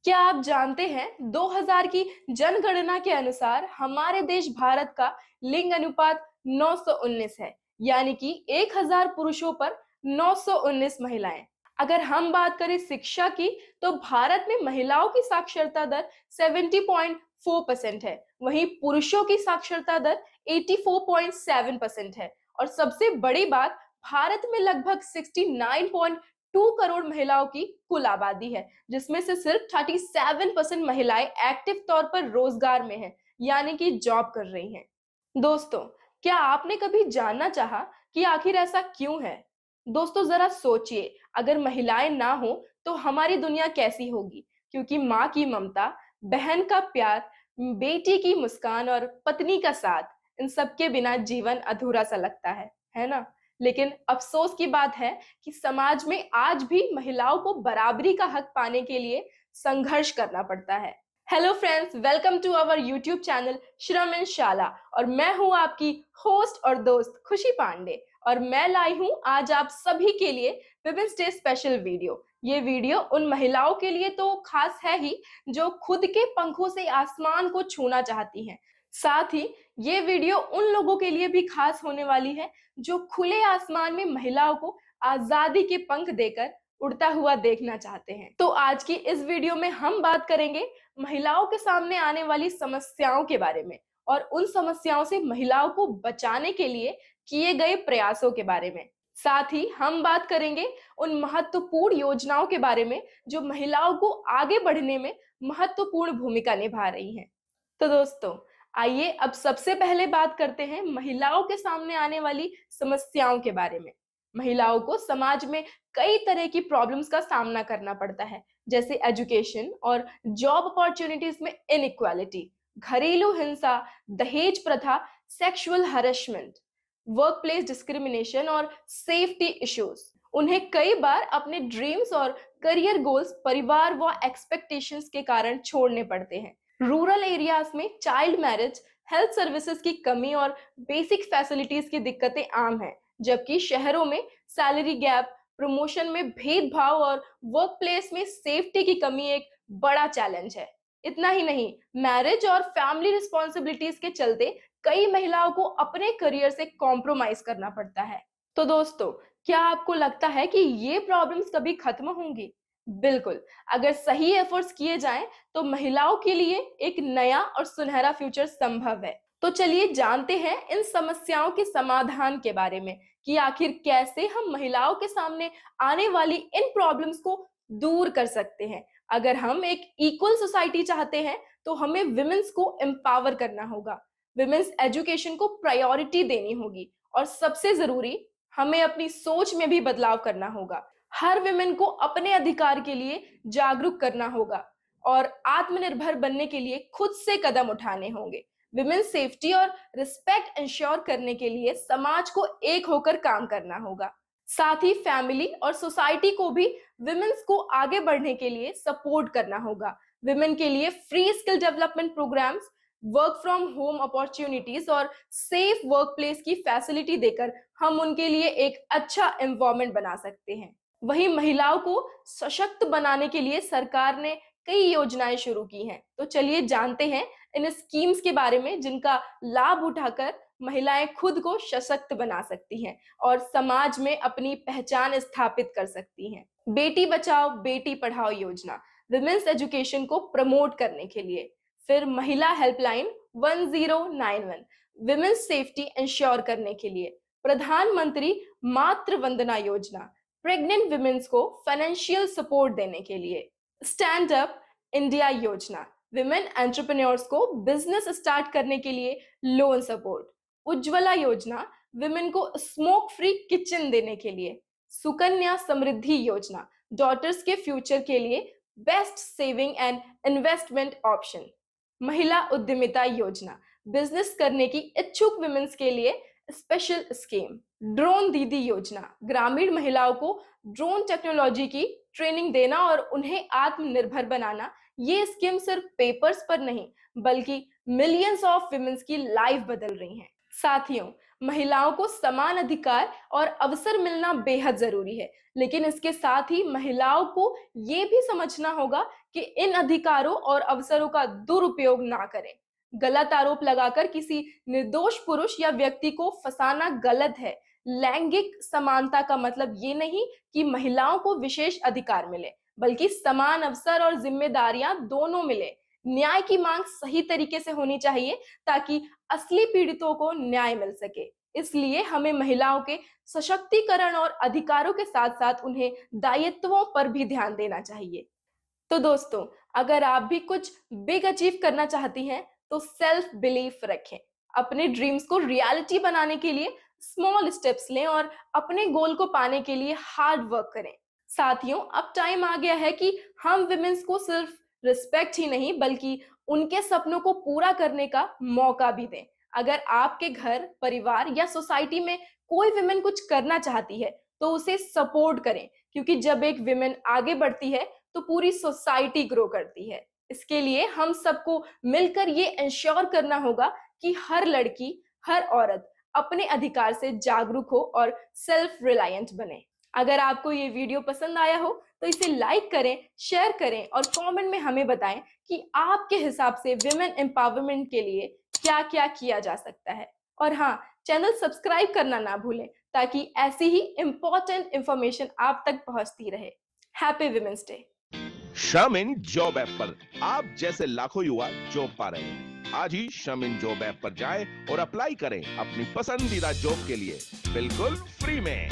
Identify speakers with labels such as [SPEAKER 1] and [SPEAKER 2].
[SPEAKER 1] क्या आप जानते हैं 2000 की जनगणना के अनुसार हमारे देश भारत का लिंग अनुपात 919 है। यानी कि 1000 पुरुषों पर 919 महिलाएं। अगर हम बात करें शिक्षा की, तो भारत में महिलाओं की साक्षरता दर 70.4% है। वहीं पुरुषों की साक्षरता दर 84.7% है। और सबसे बड़ी बात, भारत में लगभग 69.2 करोड़ महिलाओं की कुल आबादी है, जिसमें से सिर्फ 37% महिलाएं एक्टिव तौर पर रोजगार में हैं, यानी कि जॉब कर रही हैं। दोस्तों, क्या आपने कभी जानना चाहा कि आखिर ऐसा क्यों है? दोस्तों, जरा सोचिए, अगर महिलाएं ना हो तो हमारी दुनिया कैसी होगी? क्योंकि माँ की ममता, बहन का प्यार, बेटी की मुस्कान और पत्नी का साथ, इन सब के बिना जीवन अधूरा सा लगता है ना? लेकिन अफसोस की बात है कि समाज में आज भी महिलाओं को बराबरी का हक पाने के लिए संघर्ष करना पड़ता है। Hello friends, welcome to our YouTube channel Shram in शाला। और मैं हूं आपकी होस्ट और दोस्त खुशी पांडे। और मैं लाई हूं आज आप सभी के लिए विमेंस डे स्पेशल वीडियो। ये वीडियो उन महिलाओं के लिए तो खास है ही, जो खुद के पंखों से आसमान को छूना चाहती हैं। साथ ही ये वीडियो उन लोगों के लिए भी खास होने वाली है, जो खुले आसमान में महिलाओं को आजादी के पंख देकर उड़ता हुआ देखना चाहते हैं। तो आज की इस वीडियो में हम बात करेंगे महिलाओं के सामने आने वाली समस्याओं के बारे में, और उन समस्याओं से महिलाओं को बचाने के लिए किए गए प्रयासों के बारे में। साथ ही हम बात करेंगे उन महत्वपूर्ण योजनाओं के बारे में जो महिलाओं को आगे बढ़ने में महत्वपूर्ण भूमिका निभा रही हैं। तो दोस्तों, आइए अब सबसे पहले बात करते हैं महिलाओं के सामने आने वाली समस्याओं के बारे में। महिलाओं को समाज में कई तरह की प्रॉब्लम्स का सामना करना पड़ता है, जैसे एजुकेशन और जॉब अपॉर्चुनिटीज में इनइक्वालिटी, घरेलू हिंसा, दहेज प्रथा, sexual harassment, work place discrimination और सेफ्टी इश्यूज। उन्हें कई बार अपने ड्रीम्स और करियर गोल्स परिवार व एक्सपेक्टेशंस के कारण छोड़ने पड़ते हैं। रूरल एरियाज में चाइल्ड मैरिज, हेल्थ सर्विसेज की कमी और बेसिक फैसिलिटीज की दिक्कतें आम हैं, जबकि शहरों में सैलरी गैप, प्रमोशन में भेदभाव और वर्क प्लेस में सेफ्टी की कमी एक बड़ा चैलेंज है। इतना ही नहीं, मैरिज और फैमिली रिस्पॉन्सिबिलिटीज के चलते कई महिलाओं को अपने करियर से कॉम्प्रोमाइज करना पड़ता है। तो दोस्तों, क्या आपको लगता है कि ये प्रॉब्लम्स कभी खत्म होंगी? बिल्कुल। अगर सही एफर्ट्स किए जाएं तो महिलाओं के लिए एक नया और सुनहरा फ्यूचर संभव है। तो चलिए जानते हैं इन समस्याओं के समाधान के बारे में, कि आखिर कैसे हम महिलाओं के सामने आने वाली इन प्रॉब्लम्स को दूर कर सकते हैं। अगर हम एक इक्वल सोसाइटी चाहते हैं तो हमें विमेंस को एम्पावर करना होगा, विमेंस एजुकेशन को प्रायोरिटी देनी होगी, और सबसे जरूरी, हमें अपनी सोच में भी बदलाव करना होगा। हर विमेन को अपने अधिकार के लिए जागरूक करना होगा और आत्मनिर्भर बनने के लिए खुद से कदम उठाने होंगे। विमेन सेफ्टी और रिस्पेक्ट इंश्योर करने के लिए समाज को एक होकर काम करना होगा। साथ ही फैमिली और सोसाइटी को भी विमेन्स को आगे बढ़ने के लिए सपोर्ट करना होगा। विमेन के लिए free skill development programs, work from home opportunities और सेफ वर्क प्लेस की फैसिलिटी देकर हम उनके लिए एक अच्छा एनवायरनमेंट बना सकते हैं। वहीं महिलाओं को सशक्त बनाने के लिए सरकार ने कई योजनाएं शुरू की हैं। तो चलिए जानते हैं इन स्कीम्स के बारे में, जिनका लाभ उठाकर महिलाएं खुद को सशक्त बना सकती हैं और समाज में अपनी पहचान स्थापित कर सकती हैं। बेटी बचाओ बेटी पढ़ाओ योजना, विमेंस एजुकेशन को प्रमोट करने के लिए। फिर महिला हेल्पलाइन 1091, विमेंस सेफ्टी इंश्योर करने के लिए। प्रधानमंत्री मातृ वंदना योजना, प्रेग्नेंट विमेंस को फाइनेंशियल सपोर्ट देने के लिए। स्टैंड अप इंडिया योजना, विमेन एंटरप्रेन्योर्स को बिजनेस स्टार्ट करने के लिए लोन सपोर्ट। उज्ज्वला योजना, विमेन को स्मोक फ्री किचन देने के लिए। सुकन्या समृद्धि योजना, डॉटर्स के फ्यूचर के लिए best saving and investment option. महिला उद्यमिता योजना, बिजनेस करने की इच्छुक विमेंस के लिए स्पेशल स्कीम। ड्रोन दीदी योजना, ग्रामीण महिलाओं को ड्रोन टेक्नोलॉजी की ट्रेनिंग देना और उन्हें आत्मनिर्भर बनाना। ये स्कीम सिर्फ पेपर्स पर नहीं, बल्कि मिलियंस ऑफ विमेंस की लाइफ बदल रही हैं। साथियों, महिलाओं को समान अधिकार और अवसर मिलना बेहद जरूरी है, लेकिन इसके साथ ही महिलाओं को ये भी समझना होगा कि इन अधिकारों और अवसरों का दुरुपयोग ना करें। गलत आरोप लगाकर किसी निर्दोष पुरुष या व्यक्ति को फंसाना गलत है। लैंगिक समानता का मतलब ये नहीं कि महिलाओं को विशेष अधिकार मिले, बल्कि समान अवसर और जिम्मेदारियां दोनों मिले। न्याय की मांग सही तरीके से होनी चाहिए ताकि असली पीड़ितों को न्याय मिल सके। इसलिए हमें महिलाओं के सशक्तिकरण और अधिकारों के साथ-साथ उन्हें दायित्वों पर भी ध्यान देना चाहिए। तो दोस्तों, अगर आप भी कुछ बिग अचीव करना चाहती हैं, तो सेल्फ बिलीफ रखें। अपने ड्रीम्स को रियलिटी बनाने के लिए स्मॉल स्टेप्स लें और अपने गोल को पाने के लिए हार्ड वर्क करें। साथियों, अब टाइम आ गया है कि हम विमेंस को सिर्फ रिस्पेक्ट ही नहीं, बल्कि उनके सपनों को पूरा करने का मौका भी दें। अगर आपके घर, परिवार या सोसाइटी में कोई विमेन कुछ करना चाहती है, तो उसे सपोर्ट करें, क्योंकि जब एक विमेन आगे बढ़ती है, तो पूरी सोसाइटी ग्रो करती है। इसके लिए हम सबको मिलकर ये इंश्योर करना होगा कि हर लड़की, हर औरत अपने अधिकार से जागरूक हो और सेल्फ रिलायंट बने। अगर आपको ये वीडियो पसंद आया हो, तो इसे लाइक करें, शेयर करें और कमेंट में हमें बताएं कि आपके हिसाब से विमेन एम्पावरमेंट के लिए क्या-क्या किया जा सकता है। और हाँ, चैनल सब्सक्राइब करना ना भूलें, ताकि ऐसी ही इंपॉर्टेंट इंफॉर्मेशन आप तक पहुंचती रहे। Happy women's day.
[SPEAKER 2] श्रम इन जॉब ऐप पर आप जैसे लाखों युवा जॉब पा रहे हैं। आज ही श्रम इन जॉब ऐप पर जाएं और अप्लाई करें अपनी पसंदीदा जॉब के लिए बिल्कुल फ्री में।